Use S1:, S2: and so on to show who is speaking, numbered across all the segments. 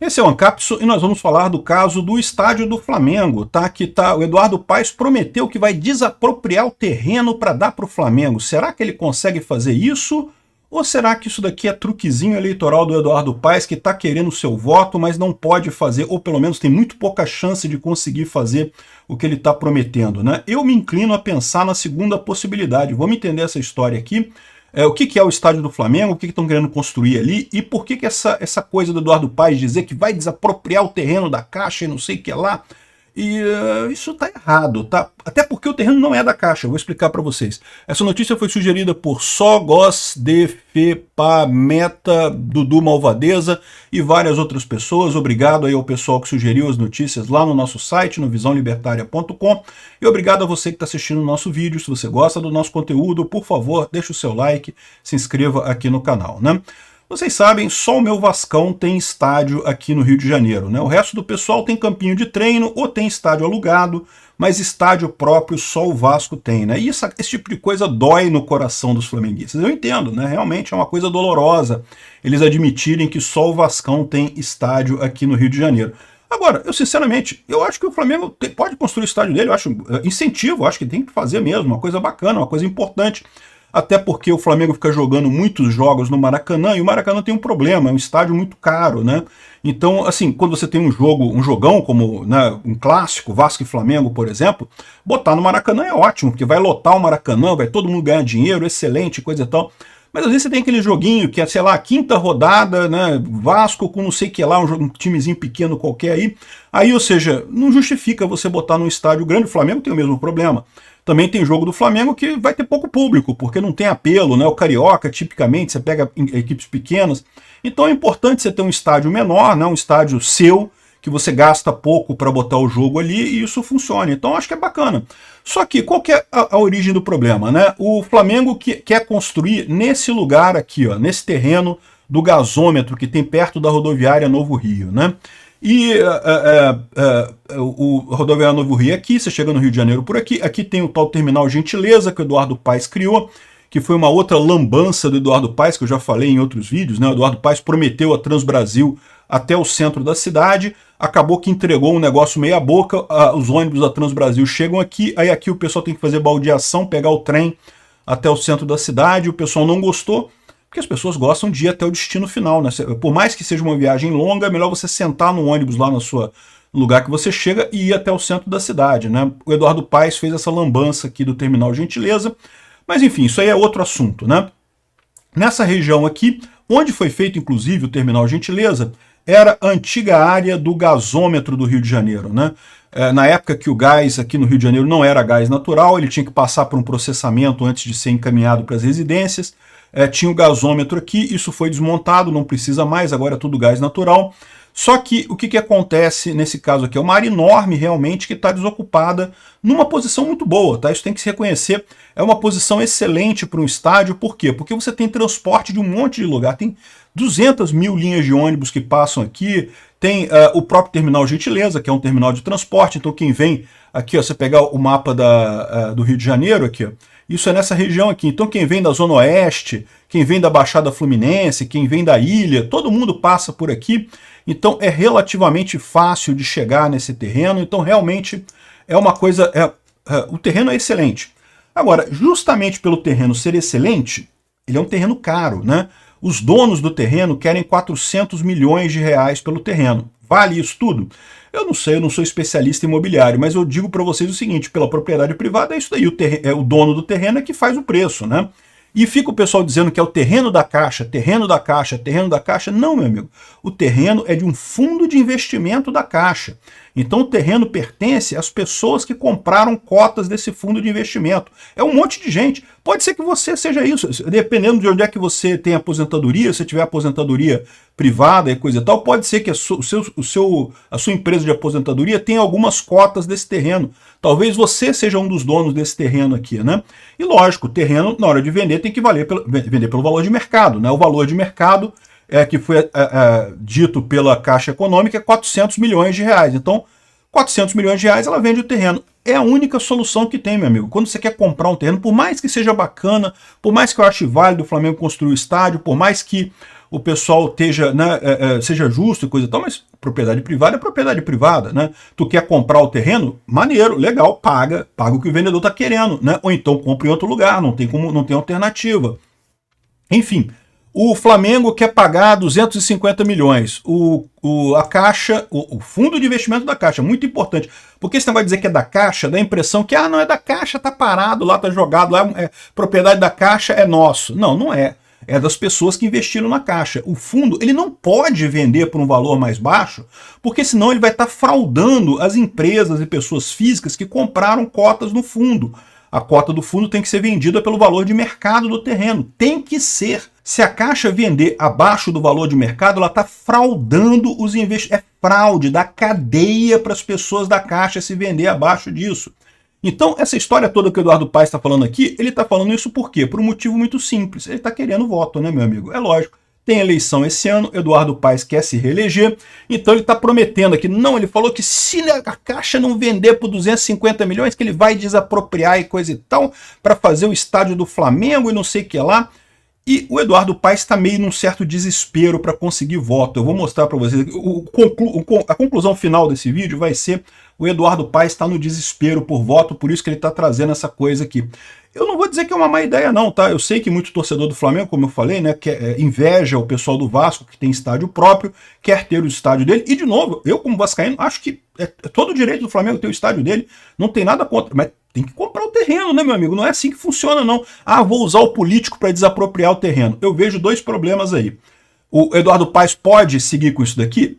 S1: Esse é o Ancapso e nós vamos falar do caso do estádio do Flamengo, tá? O Eduardo Paes prometeu que vai desapropriar o terreno para dar para o Flamengo. Será que ele consegue fazer isso? Ou será que isso daqui é truquezinho eleitoral do Eduardo Paes, que está querendo o seu voto, mas não pode fazer, ou pelo menos tem muito pouca chance de conseguir fazer o que ele está prometendo, né? Eu me inclino a pensar na segunda possibilidade. Vamos entender essa história aqui. O que é o estádio do Flamengo, o que estão querendo construir ali, e por que essa coisa do Eduardo Paes dizer que vai desapropriar o terreno da Caixa e não sei o que lá. E isso tá errado, tá? Até porque o terreno não é da Caixa, eu vou explicar para vocês. Essa notícia foi sugerida por Sogos de Fepameta, Dudu Malvadeza e várias outras pessoas. Obrigado aí ao pessoal que sugeriu as notícias lá no nosso site, no visãolibertaria.com. E obrigado a você que está assistindo o nosso vídeo. Se você gosta do nosso conteúdo, por favor, deixe o seu like, se inscreva aqui no canal, né? Vocês sabem, só o meu Vascão tem estádio aqui no Rio de Janeiro, né? O resto do pessoal tem campinho de treino ou tem estádio alugado, mas estádio próprio só o Vasco tem, né? E esse tipo de coisa dói no coração dos flamenguistas. Eu entendo, né? Realmente é uma coisa dolorosa eles admitirem que só o Vascão tem estádio aqui no Rio de Janeiro. Agora, eu sinceramente, eu acho que o Flamengo pode construir o estádio dele, eu acho incentivo, eu acho que tem que fazer mesmo, uma coisa bacana, uma coisa importante. Até porque o Flamengo fica jogando muitos jogos no Maracanã, e o Maracanã tem um problema, é um estádio muito caro, né? Então, assim, quando você tem um jogão como, né, um clássico, Vasco e Flamengo, por exemplo, botar no Maracanã é ótimo, porque vai lotar o Maracanã, vai todo mundo ganhar dinheiro, excelente, coisa e tal. Mas às vezes você tem aquele joguinho que é, sei lá, a quinta rodada, né, Vasco com não sei o que lá, um timezinho pequeno qualquer aí, ou seja, não justifica você botar num estádio grande. O Flamengo tem o mesmo problema. Também tem jogo do Flamengo que vai ter pouco público, porque não tem apelo, né? O Carioca, tipicamente, você pega equipes pequenas. Então é importante você ter um estádio menor, né? Um estádio seu, que você gasta pouco para botar o jogo ali, e isso funciona. Então acho que é bacana. Só que qual que é a origem do problema, né? O Flamengo quer construir nesse lugar aqui, ó, nesse terreno do gasômetro que tem perto da rodoviária Novo Rio, né? E o rodoviário Novo Rio é aqui, você chega no Rio de Janeiro por aqui. Aqui tem o tal terminal Gentileza que o Eduardo Paes criou, que foi uma outra lambança do Eduardo Paes, que eu já falei em outros vídeos, né? O Eduardo Paes prometeu a Transbrasil até o centro da cidade, acabou que entregou um negócio meia boca, os ônibus da Transbrasil chegam aqui, aí aqui o pessoal tem que fazer baldeação, pegar o trem até o centro da cidade, o pessoal não gostou, porque as pessoas gostam de ir até o destino final, né? Por mais que seja uma viagem longa, é melhor você sentar no ônibus lá no lugar que você chega e ir até o centro da cidade, né? O Eduardo Paes fez essa lambança aqui do terminal Gentileza, mas enfim, isso aí é outro assunto, né? Nessa região aqui, onde foi feito inclusive o terminal Gentileza, era a antiga área do gasômetro do Rio de Janeiro, né? Na época que o gás aqui no Rio de Janeiro não era gás natural, ele tinha que passar por um processamento antes de ser encaminhado para as residências. Tinha o gasômetro aqui, isso foi desmontado, não precisa mais, agora é tudo gás natural. Só que o que acontece nesse caso aqui? É uma área enorme realmente que está desocupada numa posição muito boa, tá? Isso tem que se reconhecer. É uma posição excelente para um estádio, por quê? Porque você tem transporte de um monte de lugar, tem 200 mil linhas de ônibus que passam aqui, tem o próprio terminal Gentileza, que é um terminal de transporte, então quem vem aqui, ó, você pegar o mapa do Rio de Janeiro aqui, ó, isso é nessa região aqui. Então quem vem da Zona Oeste, quem vem da Baixada Fluminense, quem vem da ilha, todo mundo passa por aqui. Então é relativamente fácil de chegar nesse terreno. Então realmente é uma coisa... o terreno é excelente. Agora, justamente pelo terreno ser excelente, ele é um terreno caro, né? Os donos do terreno querem 400 milhões de reais pelo terreno. Vale isso tudo? Eu não sei, eu não sou especialista em imobiliário, mas eu digo para vocês o seguinte, pela propriedade privada é isso daí, o dono do terreno é que faz o preço, né? E fica o pessoal dizendo que é o terreno da Caixa, terreno da Caixa, terreno da Caixa. Não, meu amigo, o terreno é de um fundo de investimento da Caixa. Então o terreno pertence às pessoas que compraram cotas desse fundo de investimento. É um monte de gente. Pode ser que você seja isso, dependendo de onde é que você tem aposentadoria, se tiver aposentadoria privada e coisa e tal, pode ser que a sua empresa de aposentadoria tenha algumas cotas desse terreno. Talvez você seja um dos donos desse terreno aqui, né? E lógico, o terreno, na hora de vender, tem que vender pelo valor de mercado, né? O valor de mercado que foi dito pela Caixa Econômica é 400 milhões de reais. Então, 400 milhões de reais, ela vende o terreno. É a única solução que tem, meu amigo. Quando você quer comprar um terreno, por mais que seja bacana, por mais que eu ache válido o Flamengo construir o estádio, por mais que o pessoal esteja, né, seja justo e coisa e tal, mas propriedade privada é propriedade privada, né? Tu quer comprar o terreno? Maneiro, legal, paga o que o vendedor está querendo, né? Ou então compra em outro lugar, não tem alternativa. Enfim, o Flamengo quer pagar 250 milhões. A Caixa, o fundo de investimento da Caixa, muito importante. Porque você vai dizer que é da Caixa, dá a impressão que, não é da Caixa, tá parado lá, tá jogado lá, propriedade da Caixa é nosso. Não, não é. É das pessoas que investiram na Caixa. O fundo, ele não pode vender por um valor mais baixo, porque senão ele vai estar fraudando as empresas e pessoas físicas que compraram cotas no fundo. A cota do fundo tem que ser vendida pelo valor de mercado do terreno. Tem que ser. Se a Caixa vender abaixo do valor de mercado, ela está fraudando os investidores. É fraude da cadeia para as pessoas da Caixa se vender abaixo disso. Então, essa história toda que o Eduardo Paes está falando aqui, ele está falando isso por quê? Por um motivo muito simples. Ele está querendo voto, né, meu amigo? É lógico. Tem eleição esse ano, Eduardo Paes quer se reeleger, então ele está prometendo aqui. Não, ele falou que se a Caixa não vender por 250 milhões, que ele vai desapropriar e coisa e tal, para fazer o estádio do Flamengo e não sei o que lá. E o Eduardo Paes está meio num certo desespero para conseguir voto. Eu vou mostrar para vocês. A conclusão final desse vídeo vai ser: o Eduardo Paes está no desespero por voto, por isso que ele está trazendo essa coisa aqui. Eu não vou dizer que é uma má ideia não, tá? Eu sei que muito torcedor do Flamengo, como eu falei, né, inveja o pessoal do Vasco, que tem estádio próprio, quer ter o estádio dele. E, de novo, eu como vascaíno, acho que é todo o direito do Flamengo ter o estádio dele, não tem nada contra, mas tem que comprar o terreno, né, meu amigo? Não é assim que funciona, não. Vou usar o político para desapropriar o terreno. Eu vejo dois problemas aí. O Eduardo Paes pode seguir com isso daqui?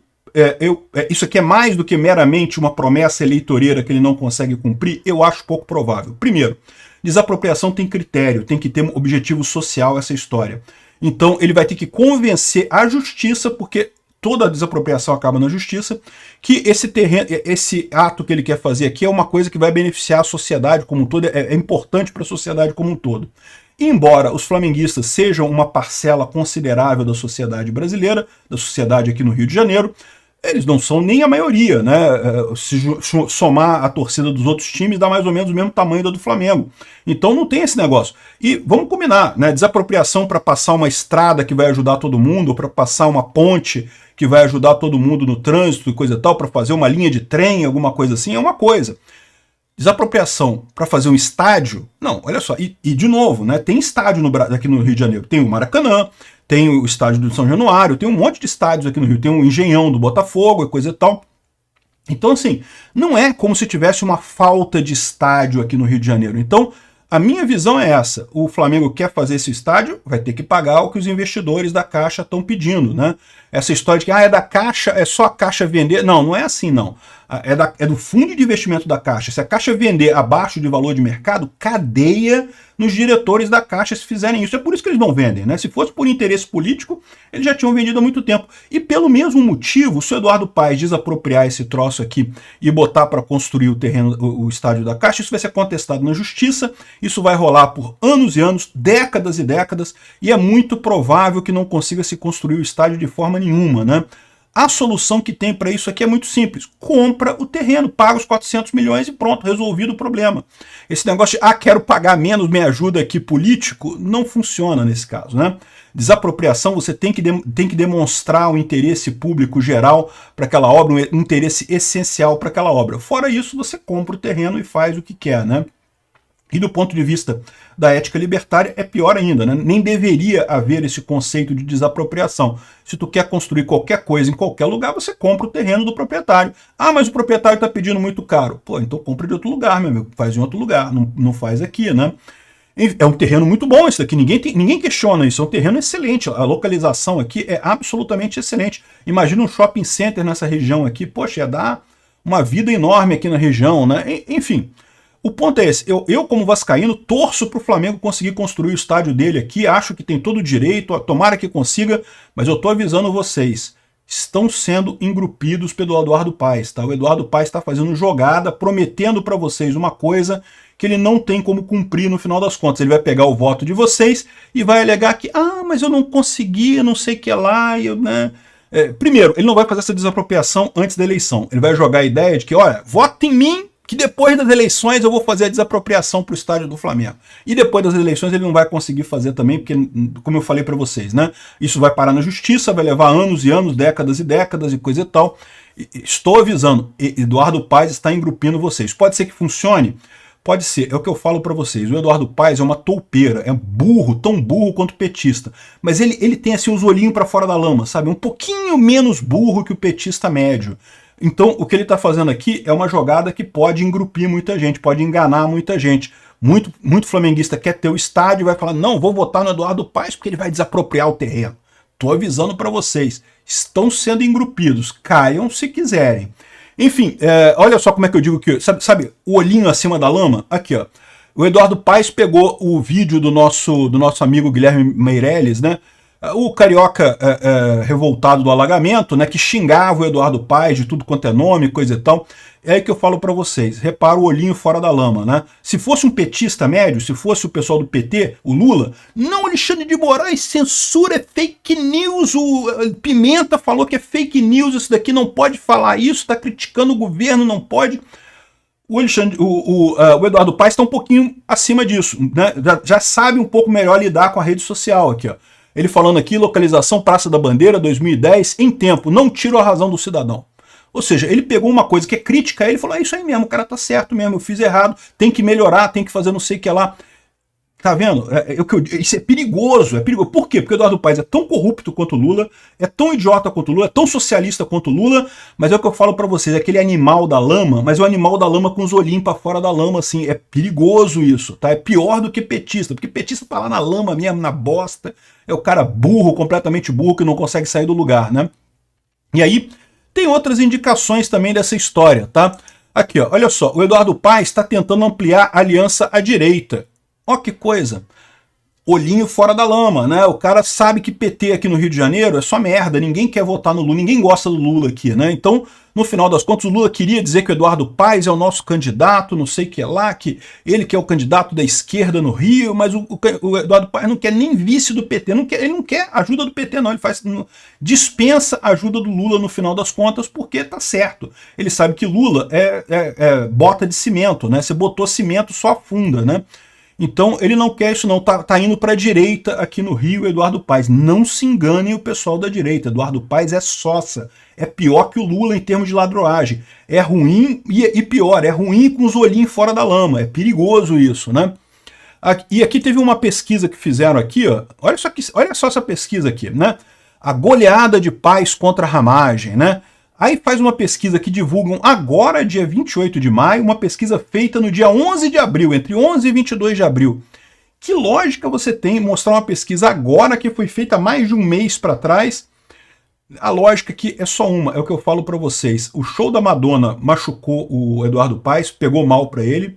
S1: Isso aqui é mais do que meramente uma promessa eleitoreira que ele não consegue cumprir? Eu acho pouco provável. Primeiro, desapropriação tem critério, tem que ter um objetivo social essa história. Então ele vai ter que convencer a justiça, porque toda a desapropriação acaba na justiça, que esse terreno, esse ato que ele quer fazer aqui é uma coisa que vai beneficiar a sociedade como um todo, é importante para a sociedade como um todo. Embora os flamenguistas sejam uma parcela considerável da sociedade brasileira, da sociedade aqui no Rio de Janeiro, eles não são nem a maioria, né? Se somar a torcida dos outros times, dá mais ou menos o mesmo tamanho da do Flamengo. Então não tem esse negócio. E vamos combinar, né? Desapropriação para passar uma estrada que vai ajudar todo mundo, para passar uma ponte que vai ajudar todo mundo no trânsito e coisa e tal, para fazer uma linha de trem, alguma coisa assim, é uma coisa. Desapropriação para fazer um estádio? Não, olha só. E de novo, né? Tem estádio aqui no Rio de Janeiro. Tem o Maracanã, tem o estádio do São Januário, tem um monte de estádios aqui no Rio. Tem o Engenhão do Botafogo e coisa e tal. Então, assim, não é como se tivesse uma falta de estádio aqui no Rio de Janeiro. Então, a minha visão é essa. O Flamengo quer fazer esse estádio, vai ter que pagar o que os investidores da Caixa estão pedindo, né? Essa história de que é da Caixa, é só a Caixa vender. Não, não é assim, não. É do fundo de investimento da Caixa. Se a Caixa vender abaixo de valor de mercado, cadeia nos diretores da Caixa se fizerem isso. É por isso que eles não vendem, né? Se fosse por interesse político, eles já tinham vendido há muito tempo. E pelo mesmo motivo, se o Eduardo Paes desapropriar esse troço aqui e botar para construir o terreno, o estádio da Caixa, isso vai ser contestado na justiça, isso vai rolar por anos e anos, décadas e décadas, e é muito provável que não consiga se construir o estádio de forma nenhuma, né? A solução que tem para isso aqui é muito simples. Compra o terreno, paga os 400 milhões e pronto, resolvido o problema. Esse negócio de, quero pagar menos, me ajuda aqui político, não funciona nesse caso, né? Desapropriação, você tem que demonstrar o interesse público geral para aquela obra, um interesse essencial para aquela obra. Fora isso, você compra o terreno e faz o que quer, né? E do ponto de vista da ética libertária é pior ainda, né? Nem deveria haver esse conceito de desapropriação. Se tu quer construir qualquer coisa em qualquer lugar, você compra o terreno do proprietário. Mas o proprietário está pedindo muito caro. Pô, então compra de outro lugar, meu amigo. Faz em outro lugar, não faz aqui, né? É um terreno muito bom esse daqui, ninguém questiona isso, é um terreno excelente, a localização aqui é absolutamente excelente. Imagina um shopping center nessa região aqui, poxa, ia dar uma vida enorme aqui na região, né? Enfim. O ponto é esse, eu como vascaíno torço para o Flamengo conseguir construir o estádio dele aqui, acho que tem todo o direito, tomara que consiga, mas eu estou avisando vocês, estão sendo engrupidos pelo Eduardo Paes, tá? O Eduardo Paes está fazendo jogada, prometendo para vocês uma coisa que ele não tem como cumprir no final das contas. Ele vai pegar o voto de vocês e vai alegar que, mas eu não consegui, não sei o que lá, né? Primeiro, ele não vai fazer essa desapropriação antes da eleição, ele vai jogar a ideia de que, olha, vota em mim, que depois das eleições eu vou fazer a desapropriação para o estádio do Flamengo. E depois das eleições ele não vai conseguir fazer também, porque, como eu falei para vocês, né, isso vai parar na justiça, vai levar anos e anos, décadas e décadas e coisa e tal. Estou avisando, Eduardo Paes está engrupindo vocês. Pode ser que funcione? Pode ser, é o que eu falo para vocês. O Eduardo Paes é uma toupeira, é burro, tão burro quanto petista. Mas ele tem assim os olhinhos para fora da lama, sabe? Um pouquinho menos burro que o petista médio. Então, o que ele está fazendo aqui é uma jogada que pode engrupir muita gente, pode enganar muita gente. Muito flamenguista quer ter o estádio e vai falar, não, vou votar no Eduardo Paes porque ele vai desapropriar o terreno. Estou avisando para vocês, estão sendo engrupidos, caiam se quiserem. Enfim, olha só como é que eu digo que... Sabe o olhinho acima da lama? Aqui, ó. O Eduardo Paes pegou o vídeo do nosso amigo Guilherme Meirelles, né? O carioca revoltado do alagamento, né? Que xingava o Eduardo Paes de tudo quanto é nome, coisa e tal. É aí que eu falo para vocês, repara o olhinho fora da lama, né? Se fosse um petista médio, se fosse o pessoal do PT, o Lula, não, Alexandre de Moraes, censura, é fake news, o Pimenta falou que é fake news, isso daqui não pode falar isso, está criticando o governo, não pode. O Eduardo Paes está um pouquinho acima disso, né? Já sabe um pouco melhor lidar com a rede social aqui, ó. Ele falando aqui, localização Praça da Bandeira, 2010, em tempo, não tiro a razão do cidadão. Ou seja, ele pegou uma coisa que é crítica a ele e falou, é isso aí mesmo, o cara tá certo mesmo, eu fiz errado, tem que melhorar, tem que fazer não sei o que lá. Tá vendo? Isso é perigoso, é perigoso. Por quê? Porque o Eduardo Paes é tão corrupto quanto o Lula, é tão idiota quanto o Lula, é tão socialista quanto o Lula, mas é o que eu falo pra vocês, é aquele animal da lama, mas é o animal da lama com os olhinhos pra fora da lama, assim, é perigoso isso, tá? É pior do que petista, porque petista tá lá na lama mesmo, na bosta, é o cara burro, completamente burro, que não consegue sair do lugar, né? E aí, tem outras indicações também dessa história, tá? Aqui, ó, olha só, o Eduardo Paes está tentando ampliar a aliança à direita. Ó que coisa, olhinho fora da lama, né? O cara sabe que PT aqui no Rio de Janeiro é só merda, ninguém quer votar no Lula, ninguém gosta do Lula aqui, né? Então, no final das contas, o Lula queria dizer que o Eduardo Paes é o nosso candidato, não sei o que lá, que ele que é o candidato da esquerda no Rio, mas o Eduardo Paes não quer nem vice do PT, ele não quer ajuda do PT não, ele dispensa a ajuda do Lula no final das contas, porque tá certo. Ele sabe que Lula é bota de cimento, né? Você botou cimento, só afunda, né? Então ele não quer isso não, tá indo para a direita aqui no Rio, Eduardo Paes. Não se enganem o pessoal da direita, Eduardo Paes é sossa, é pior que o Lula em termos de ladroagem. É ruim e pior, é ruim com os olhinhos fora da lama, é perigoso isso, né? E aqui teve uma pesquisa que fizeram aqui, ó, olha só essa pesquisa aqui, né? A goleada de Paes contra a ramagem, né? Aí faz uma pesquisa que divulgam agora, dia 28 de maio, uma pesquisa feita no dia 11 de abril, entre 11 e 22 de abril. Que lógica você tem em mostrar uma pesquisa agora que foi feita mais de um mês para trás? A lógica aqui é só uma, é o que eu falo para vocês. O show da Madonna machucou o Eduardo Paes, pegou mal para ele,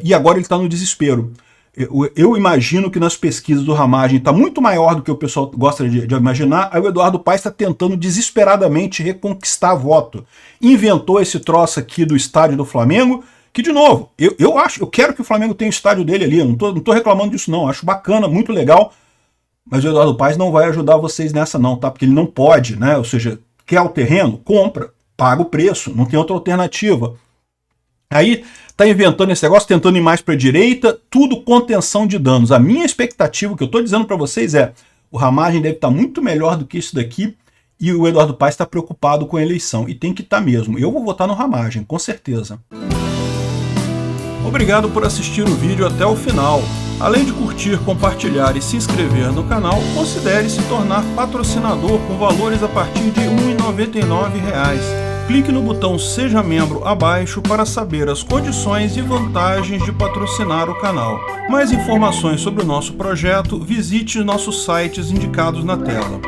S1: e agora ele está no desespero. Eu imagino que nas pesquisas do Ramagem está muito maior do que o pessoal gosta de imaginar. Aí o Eduardo Paes está tentando desesperadamente reconquistar voto. Inventou esse troço aqui do estádio do Flamengo, que de novo, eu quero que o Flamengo tenha o estádio dele ali, eu não tô reclamando disso não, acho bacana, muito legal, mas o Eduardo Paes não vai ajudar vocês nessa não, tá? Porque ele não pode, né? Ou seja, quer o terreno? Compra, paga o preço, não tem outra alternativa. Aí tá inventando esse negócio, tentando ir mais para a direita, tudo contenção de danos. A minha expectativa, o que eu estou dizendo para vocês é, o Ramagem deve estar muito melhor do que isso daqui, e o Eduardo Paes está preocupado com a eleição, e tem que estar mesmo. Eu vou votar no Ramagem, com certeza. Obrigado por assistir o vídeo até o final. Além de curtir, compartilhar e se inscrever no canal, considere se tornar patrocinador com valores a partir de R$ 1,99. Clique no botão Seja Membro abaixo para saber as condições e vantagens de patrocinar o canal. Mais informações sobre o nosso projeto, visite nossos sites indicados na tela.